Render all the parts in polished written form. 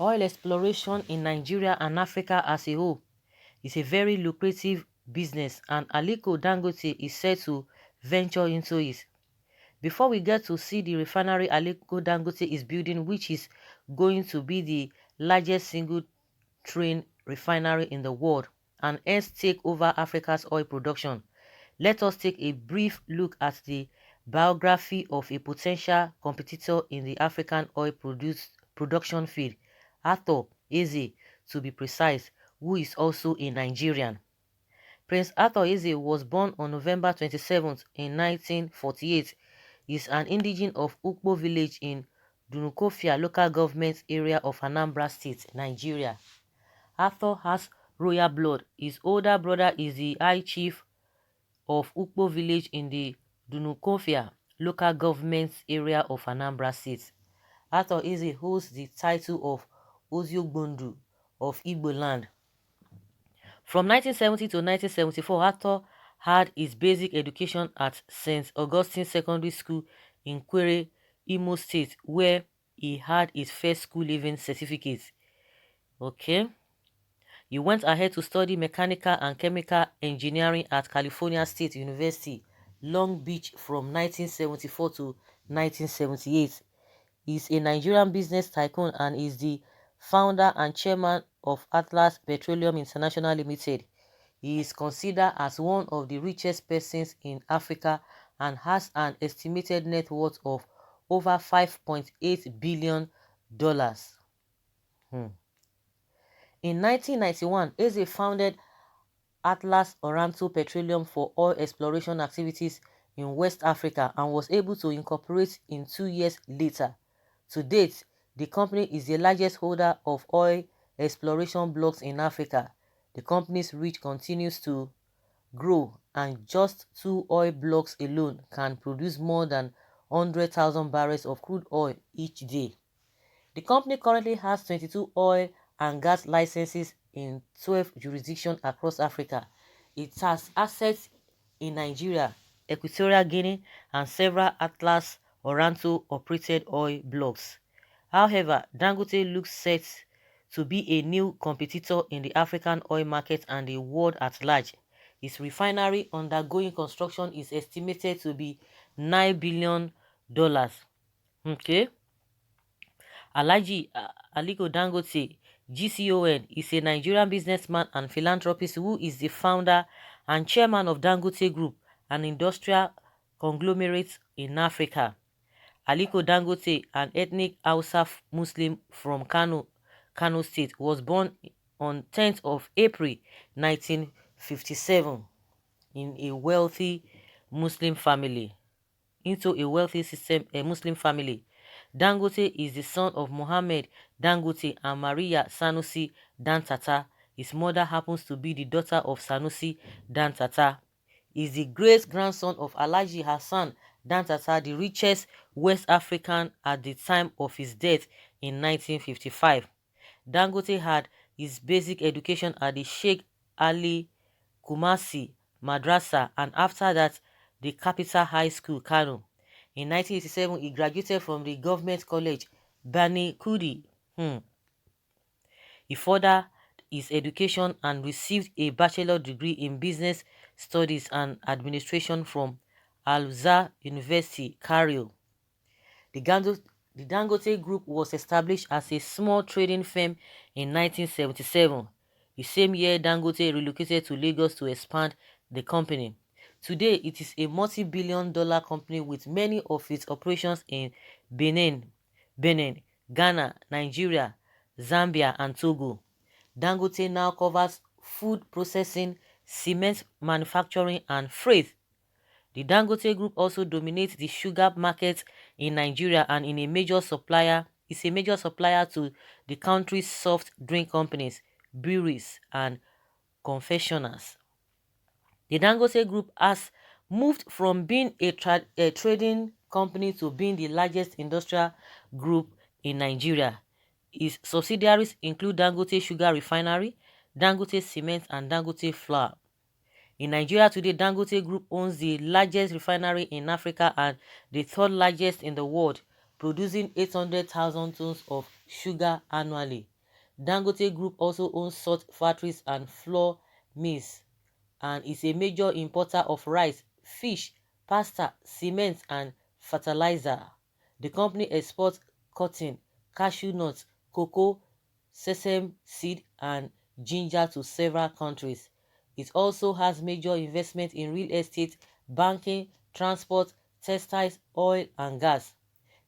Oil exploration in Nigeria and Africa as a whole is a very lucrative business, and Aliko Dangote is set to venture into it. Before we get to see the refinery Aliko Dangote is building, which is going to be the largest single train refinery in the world and hence take over Africa's oil production, let us take a brief look at the biography of a potential competitor in the African oil production field, Arthur Eze to be precise, who is also a Nigerian. Prince Arthur Eze was born on November 27th in 1948. He is an indigene of Ukpo village in Dunukofia local government area of Anambra State, Nigeria. Arthur has royal blood. His older brother is the High Chief of Ukpo village in the Dunukofia local government area of Anambra State. Arthur Eze holds the title of Oziogbondu of Igbo land. From 1970 to 1974, Arthur had his basic education at St. Augustine Secondary School in Kwere, Imo State, where he had his first school leaving certificate. Okay. He went ahead to study mechanical and chemical engineering at California State University, Long Beach from 1974 to 1978. He is a Nigerian business tycoon and is the founder and chairman of Atlas Petroleum International Limited. He is considered as one of the richest persons in Africa and has an estimated net worth of over $5.8 billion. In 1991, Eze founded Atlas Oranto Petroleum for oil exploration activities in West Africa and was able to incorporate in 2 years later. To date, the company is the largest holder of oil exploration blocks in Africa. The company's reach continues to grow, and just 2 oil blocks alone can produce more than 100,000 barrels of crude oil each day. The company currently has 22 oil and gas licenses in 12 jurisdictions across Africa. It has assets in Nigeria, Equatorial Guinea, and several Atlas Oranto operated oil blocks. However, Dangote looks set to be a new competitor in the African oil market and the world at large. His refinery undergoing construction is estimated to be $9 billion. Okay. Alhaji Aliko Dangote, GCON, is a Nigerian businessman and philanthropist who is the founder and chairman of Dangote Group, an industrial conglomerate in Africa. Aliko Dangote, an ethnic Hausa Muslim from Kano State, was born on 10th of April 1957 in a wealthy Muslim family. Muslim family. Dangote is the son of Mohammed Dangote and Maria Sanusi Dantata. His mother happens to be the daughter of Sanusi Dantata. He is the great-grandson of Alhaji Hassan Dantata, the richest West African at the time of his death in 1955. Dangote had his basic education at the Sheikh Ali Kumasi Madrasa and after that the Capital High School, Kano. In 1987, he graduated from the Government College, Bani Kudi. He furthered his education and received a bachelor degree in business studies and administration from Al-Azhar University, Cairo. The Dangote Group was established as a small trading firm in 1977. The same year, Dangote relocated to Lagos to expand the company. Today, it is a multi-billion-dollar company with many of its operations in Benin, Ghana, Nigeria, Zambia, and Togo. Dangote now covers food processing, cement manufacturing, and freight. The Dangote Group also dominates the sugar market in Nigeria and is a major supplier to the country's soft drink companies, breweries, and confectioners. The Dangote Group has moved from being a trading company to being the largest industrial group in Nigeria. Its subsidiaries include Dangote Sugar Refinery, Dangote Cement, and Dangote Flour. In Nigeria today, Dangote Group owns the largest refinery in Africa and the third largest in the world, producing 800,000 tons of sugar annually. Dangote Group also owns salt factories and flour mills and is a major importer of rice, fish, pasta, cement, and fertilizer. The company exports cotton, cashew nuts, cocoa, sesame seed, and ginger to several countries. It also has major investment in real estate, banking, transport, textiles, oil, and gas.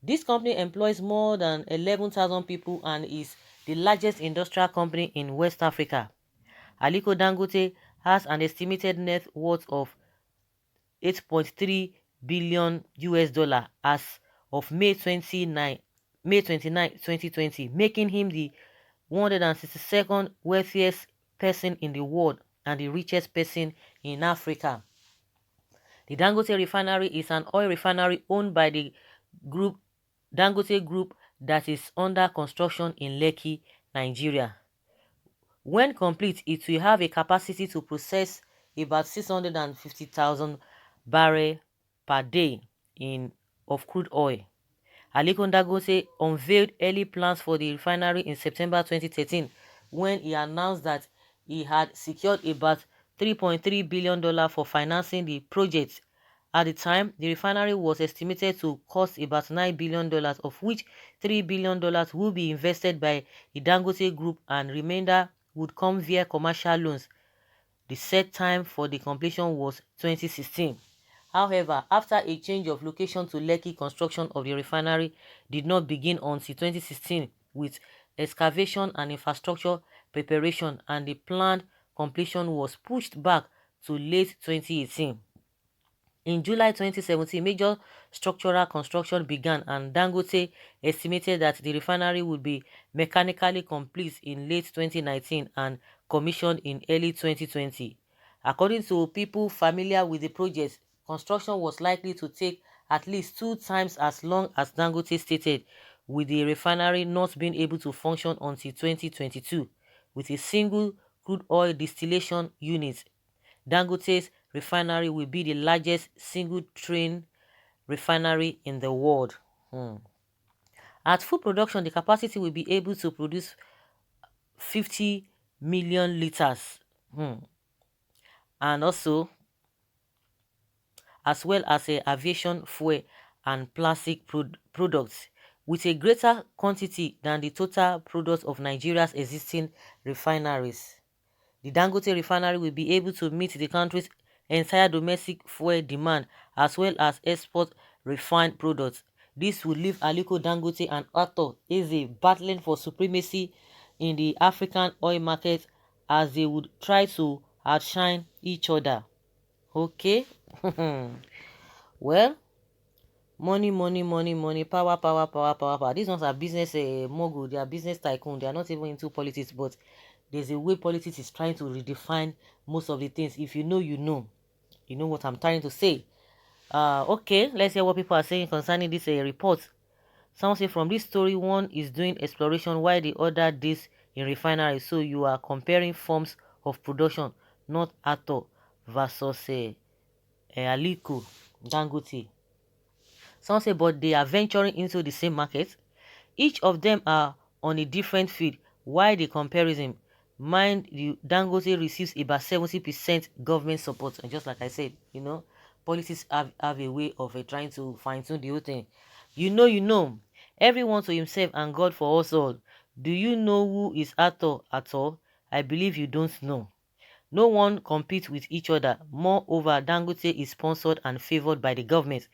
This company employs more than 11,000 people and is the largest industrial company in West Africa. Aliko Dangote has an estimated net worth of 8.3 billion US dollar as of May 29, 2020, making him the 162nd wealthiest person in the world and the richest person in Africa. The Dangote refinery is an oil refinery owned by the group Dangote Group that is under construction in Lekki, Nigeria. When complete, it will have a capacity to process about 650,000 barrels per day of crude oil. Aliko Dangote unveiled early plans for the refinery in September 2013 when he announced that he had secured about $3.3 billion for financing the project. At the time, the refinery was estimated to cost about $9 billion, of which $3 billion would be invested by the Dangote Group and remainder would come via commercial loans. The set time for the completion was 2016. However, after a change of location to Lekki, construction of the refinery did not begin until 2016 with excavation and infrastructure preparation, and the planned completion was pushed back to late 2018. In July 2017, major structural construction began and Dangote estimated that the refinery would be mechanically complete in late 2019 and commissioned in early 2020. According to people familiar with the project, construction was likely to take at least 2 times as long as Dangote stated, with the refinery not being able to function until 2022 with a single crude oil distillation unit. Dangote's refinery will be the largest single-train refinery in the world. At full production, the capacity will be able to produce 50 million liters, and also as well as aviation fuel and plastic products, with a greater quantity than the total products of Nigeria's existing refineries. The Dangote refinery will be able to meet the country's entire domestic fuel demand as well as export refined products. This will leave Aliko Dangote and Ato EZE battling for supremacy in the African oil market as they would try to outshine each other. Okay? Well, money, money, money, money, power, power, power, power, power. These ones are business mogul. They are business tycoon. They are not even into politics, but there's a way politics is trying to redefine most of the things. If you know, you know. You know what I'm trying to say. Okay, let's hear what people are saying concerning this report. Someone say from this story, one is doing exploration while the other this in refinery. So you are comparing forms of production, not Ato versus Aliko Dangote. Some say, but they are venturing into the same market. Each of them are on a different field. Why the comparison? Mind you, Dangote receives about 70% government support. And just like I said, you know, politics have a way of trying to fine-tune the whole thing. You know. Everyone to himself and God for us all. Do you know who is Ato at all? I believe you don't know. No one competes with each other. Moreover, Dangote is sponsored and favored by the government.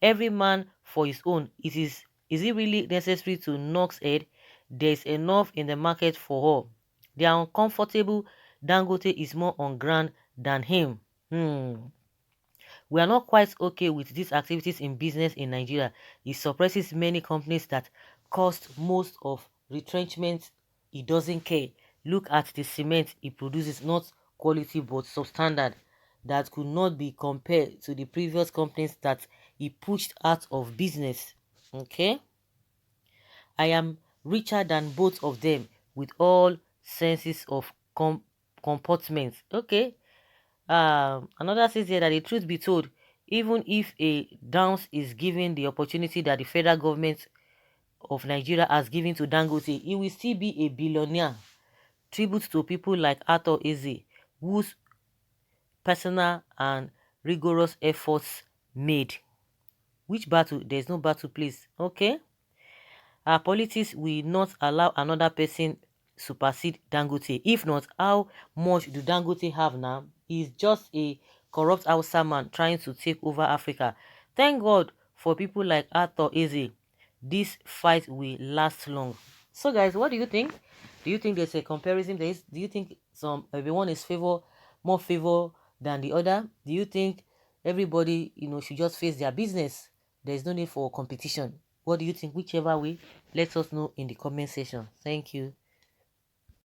Every man for his own. Is it really necessary to knock head? There's enough in the market for all. They are uncomfortable. Dangote is more on ground than him. We are not quite okay with these activities in business in Nigeria. It suppresses many companies that cost most of retrenchment. He doesn't care. Look at the cement he produces, not quality but substandard, that could not be compared to the previous companies that he pushed out of business. Okay? I am richer than both of them with all senses of comportment. Okay? Another says here that the truth be told, even if a downs is given the opportunity that the federal government of Nigeria has given to Dangote, he will still be a billionaire. Tribute to people like Arthur Eze, whose personal and rigorous efforts made. Which battle? There's no battle, please. Okay. Our politics will not allow another person supersede Dangote. If not, how much do Dangote have now? He's just a corrupt Hausa man trying to take over Africa. Thank God for people like Arthur Eze. This fight will last long. So guys, what do you think? Do you think there's a comparison? Do you think everyone is more favor than the other? Do you think everybody, should just face their business? There's no need for competition. What do you think? Whichever way, let us know in the comment section. Thank you.